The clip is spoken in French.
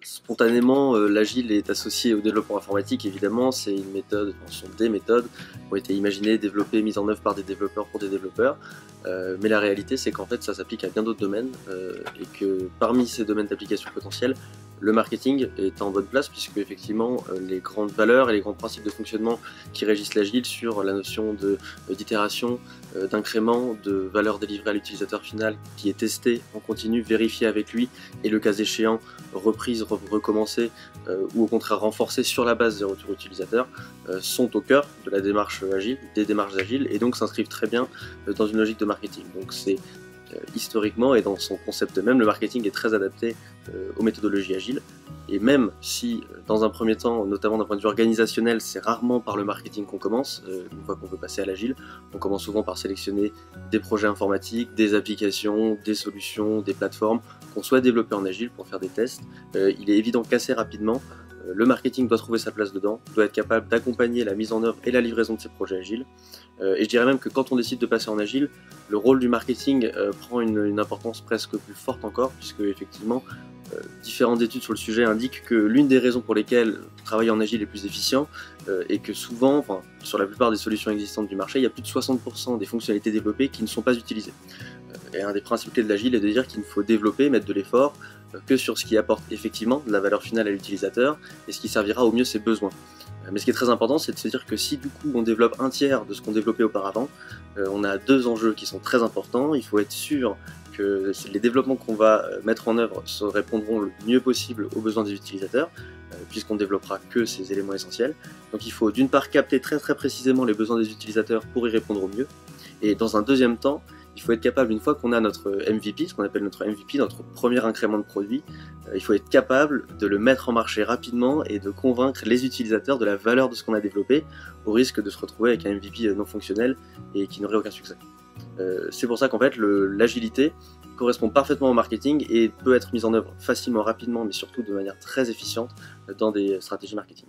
Spontanément, l'agile est associé au développement informatique, évidemment, c'est une méthode, enfin, ce sont des méthodes qui ont été imaginées, développées, mises en œuvre par des développeurs pour des développeurs. Mais la réalité, c'est qu'en fait, ça s'applique à bien d'autres domaines et que parmi ces domaines d'application potentiels, le marketing est en bonne place puisque effectivement les grandes valeurs et les grands principes de fonctionnement qui régissent l'agile sur la notion d'itération, d'incrément, de valeur délivrée à l'utilisateur final qui est testé en continu, vérifié avec lui et le cas échéant reprise, recommencée ou au contraire renforcée sur la base des retours utilisateurs sont au cœur de la démarche agile, des démarches agiles et donc s'inscrivent très bien dans une logique de marketing. Donc c'est historiquement et dans son concept même, le marketing est très adapté aux méthodologies agiles. Et même si, dans un premier temps, notamment d'un point de vue organisationnel, c'est rarement par le marketing qu'on commence, une fois qu'on veut passer à l'agile, on commence souvent par sélectionner des projets informatiques, des applications, des solutions, des plateformes qu'on souhaite développer en agile pour faire des tests. Il est évident qu'assez rapidement, le marketing doit trouver sa place dedans, doit être capable d'accompagner la mise en œuvre et la livraison de ces projets agiles. Et je dirais même que quand on décide de passer en agile, le rôle du marketing prend une importance presque plus forte encore, puisque effectivement, différentes études sur le sujet indiquent que l'une des raisons pour lesquelles travailler en agile est plus efficient est que souvent, enfin, sur la plupart des solutions existantes du marché, il y a plus de 60% des fonctionnalités développées qui ne sont pas utilisées. Et un des principes clés de l'agile est de dire qu'il ne faut développer, mettre de l'effort que sur ce qui apporte effectivement de la valeur finale à l'utilisateur et ce qui servira au mieux ses besoins. Mais ce qui est très important, c'est de se dire que si du coup on développe un tiers de ce qu'on développait auparavant, on a deux enjeux qui sont très importants. Il faut être sûr que les développements qu'on va mettre en œuvre se répondront le mieux possible aux besoins des utilisateurs, puisqu'on ne développera que ces éléments essentiels. Donc il faut d'une part capter très précisément les besoins des utilisateurs pour y répondre au mieux, et dans un deuxième temps, il faut être capable, une fois qu'on a notre MVP, ce qu'on appelle notre MVP, notre premier incrément de produit, il faut être capable de le mettre en marché rapidement et de convaincre les utilisateurs de la valeur de ce qu'on a développé, au risque de se retrouver avec un MVP non fonctionnel et qui n'aurait aucun succès. C'est pour ça qu'en fait l'agilité correspond parfaitement au marketing et peut être mise en œuvre facilement, rapidement, mais surtout de manière très efficiente dans des stratégies marketing.